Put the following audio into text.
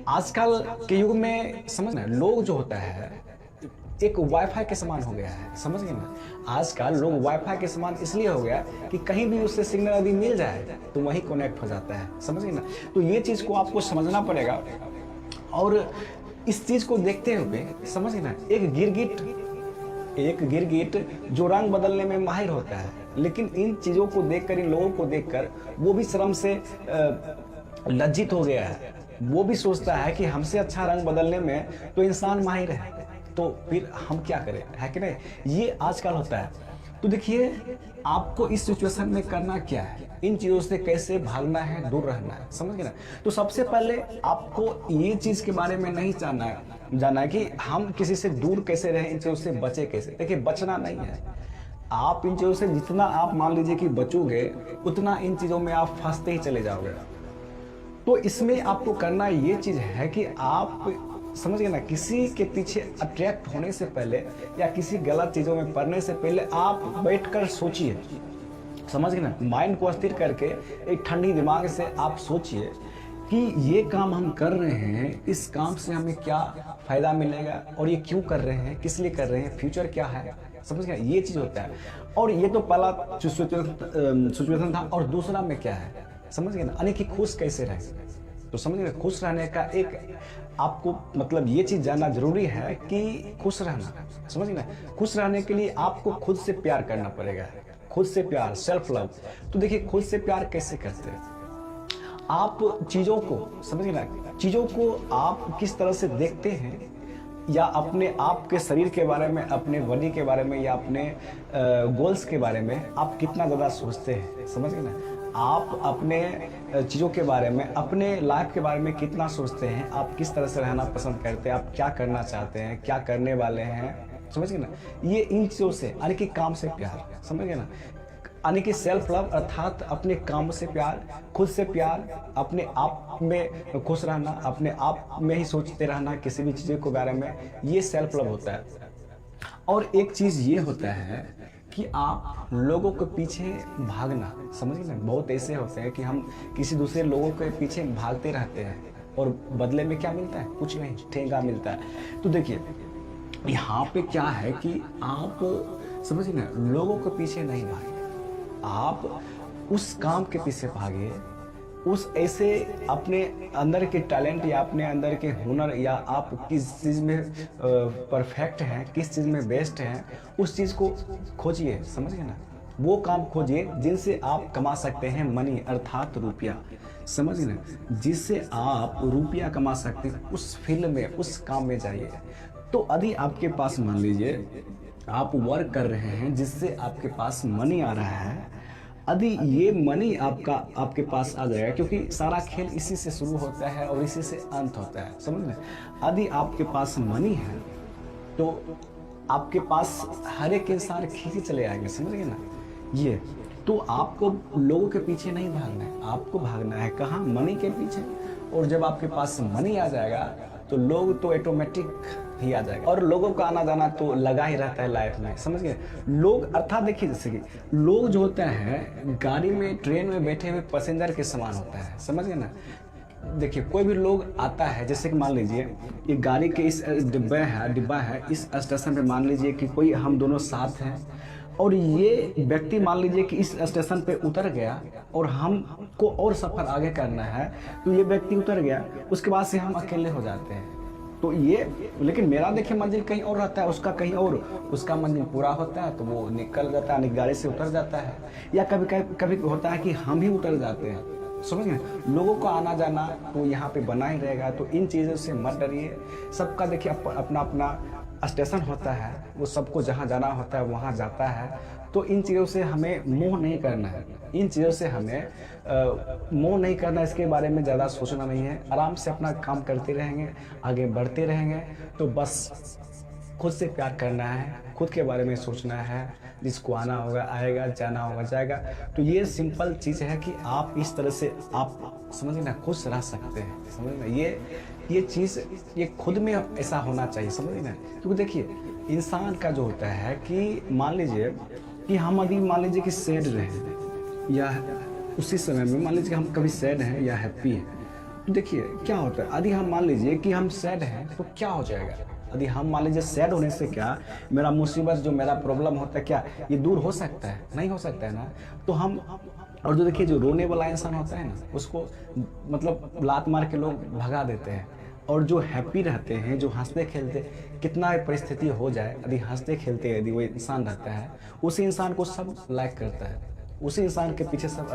आजकल के युग में समझ ना लोग जो होता है एक वाईफाई के समान हो गया है, समझ गए ना। आजकल लोग वाईफाई के समान इसलिए हो गया कि कहीं भी उससे सिग्नल यदि मिल जाए तो वहीं कनेक्ट हो जाता है, समझ गए ना। तो ये चीज को आपको समझना पड़ेगा और इस चीज को देखते हुए समझ गए ना। एक गिरगिट जो रंग बदलने में माहिर होता है, लेकिन इन चीजों को देखकर, इन लोगों को देखकर वो भी शर्म से लज्जित हो गया है। वो भी सोचता है कि हमसे अच्छा रंग बदलने में तो इंसान माहिर है, तो फिर हम क्या करें, है कि नहीं। ये आजकल होता है। तो देखिए आपको इस सिचुएशन में करना क्या है, इन चीजों से कैसे भागना है, दूर रहना है, समझ गए ना। तो सबसे पहले आपको ये चीज के बारे में नहीं जाना है कि हम किसी से दूर कैसे रहें, इन चीजों से बचे कैसे। देखिए बचना नहीं है, आप इन चीजों से जितना आप मान लीजिए कि बचोगे उतना इन चीजों में आप फंसते ही चले जाओगे। तो इसमें आपको करना ये चीज है कि आप समझ गए ना, किसी के पीछे अट्रैक्ट होने से पहले या किसी गलत चीजों में पड़ने से पहले आप बैठकर सोचिए, समझ गए ना। माइंड को स्थिर करके एक ठंडी दिमाग से आप सोचिए कि ये काम हम कर रहे हैं, इस काम से हमें क्या फायदा मिलेगा और ये क्यों कर रहे हैं, किस लिए कर रहे हैं, फ्यूचर क्या है, समझ गए। ये चीज होता है। और ये तो पहला सिचुएशन था। और दूसरा में क्या है, समझ गए ना, यानी कि खुश कैसे रहे। तो समझ गए, खुश रहने का एक आपको मतलब ये चीज जानना जरूरी है कि खुश रहना, समझ गए। खुश रहने के लिए आपको खुद से प्यार करना पड़ेगा, खुद से प्यार, सेल्फ लव। तो देखिए खुद से प्यार कैसे करते हैं आप, चीजों को समझ गए ना, चीजों को आप किस तरह से देखते हैं, या अपने आप के शरीर के बारे में, अपने बॉडी के बारे में, या अपने गोल्स के बारे में आप कितना ज़्यादा सोचते हैं, समझ गए ना। आप अपने चीज़ों के बारे में, अपने लाइफ के बारे में कितना सोचते हैं, आप किस तरह से रहना पसंद करते हैं, आप क्या करना चाहते हैं, क्या करने वाले हैं, समझ गए ना। ये इन चीज़ों से यानी कि काम से प्यार, समझ गए ना, यानी कि सेल्फ लव अर्थात अपने काम से प्यार, खुद से प्यार, अपने आप में खुश रहना, अपने आप में ही सोचते रहना किसी भी चीज़ के बारे में, ये सेल्फ लव होता है। और एक चीज़ ये होता है कि आप लोगों के पीछे भागना, समझ गए ना। बहुत ऐसे होते हैं कि हम किसी दूसरे लोगों के पीछे भागते रहते हैं और बदले में क्या मिलता है, कुछ नहीं, ठेंगा मिलता है। तो देखिए यहाँ पे क्या है कि आप समझिए ना, लोगों के पीछे नहीं भागे, आप उस काम के पीछे भागे, उस ऐसे अपने अंदर के टैलेंट या अपने अंदर के हुनर, या आप किस चीज़ में परफेक्ट हैं, किस चीज़ में बेस्ट हैं, उस चीज़ को खोजिए, समझ गए ना। वो काम खोजिए जिनसे आप कमा सकते हैं मनी अर्थात रुपया, समझ गए ना, जिससे आप रुपया कमा सकते हैं, उस फील्ड में, उस काम में जाइए। तो यदि आपके पास मान लीजिए आप वर्क कर रहे हैं जिससे आपके पास मनी आ रहा है, यदि ये मनी आपके पास आ जाएगा, क्योंकि सारा खेल इसी से शुरू होता है और इसी से अंत होता है, समझ में। यदि आपके पास मनी है तो आपके पास हर एक इंसान खींचे चले आएंगे, समझ गए ना। ये तो आपको लोगों के पीछे नहीं भागना है, आपको भागना है कहाँ, मनी के पीछे। और जब आपके पास मनी आ जाएगा तो लोग तो ऑटोमेटिक ही आ जाएगा, और लोगों का आना जाना तो लगा ही रहता है लाइफ में, समझ गए। लोग अर्थात देखिए, जैसे कि लोग जो होते हैं गाड़ी में, ट्रेन में बैठे हुए पैसेंजर के समान होता है, समझ गए ना। देखिए कोई भी लोग आता है, जैसे कि मान लीजिए ये गाड़ी के इस डिब्बा है, इस स्टेशन पे मान लीजिए कि कोई हम दोनों साथ हैं, और ये व्यक्ति मान लीजिए कि इस स्टेशन पे उतर गया और हमको और सफ़र आगे करना है, तो ये व्यक्ति उतर गया, उसके बाद से हम अकेले हो जाते हैं। तो ये, लेकिन मेरा देखिए मंजिल कहीं और रहता है, उसका कहीं और, उसका मंजिल पूरा होता है तो वो निकल जाता है, गाड़ी से उतर जाता है, या कभी कभी होता है कि हम ही उतर जाते हैं, समझ गए। लोगों का आना जाना तो यहाँ पे बना ही रहेगा, तो इन चीज़ों से मत डरिए। सबका देखिए अपना अपना स्टेशन होता है, वो सबको जहाँ जाना होता है वहाँ जाता है। तो इन चीज़ों से हमें मोह नहीं करना है, इन चीज़ों से हमें मोह नहीं करना, इसके बारे में ज़्यादा सोचना नहीं है। आराम से अपना काम करते रहेंगे, आगे बढ़ते रहेंगे। तो बस खुद से प्यार करना है, खुद के बारे में सोचना है, जिसको आना होगा आएगा, जाना होगा जाएगा। तो ये सिंपल चीज़ है कि आप इस तरह से आप समझिए ना खुश रह सकते हैं, समझ ना। ये चीज़ ये खुद में ऐसा होना चाहिए, समझिए ना। क्योंकि देखिए इंसान का जो होता है कि मान लीजिए कि हम अभी मान लीजिए कि सैड रहे, या उसी समय में मान लीजिए कि हम कभी सैड हैं या हैप्पी हैं, तो देखिए क्या होता है, यदि हम मान लीजिए कि हम सैड हैं तो क्या हो जाएगा, यदि हम मान लीजिए सैड होने से क्या मेरा मुसीबत जो मेरा प्रॉब्लम होता है क्या ये दूर हो सकता है? नहीं हो सकता है ना। तो हम, और जो देखिए जो रोने वाला इंसान होता है ना उसको मतलब लात मार के लोग भगा देते हैं, और जो हैप्पी रहते हैं, जो हंसते खेलते, कितना भी परिस्थिति हो जाए यदि हंसते खेलते यदि वो इंसान रहता है, उसी इंसान को सब लाइक करता है, उसी इंसान के पीछे सब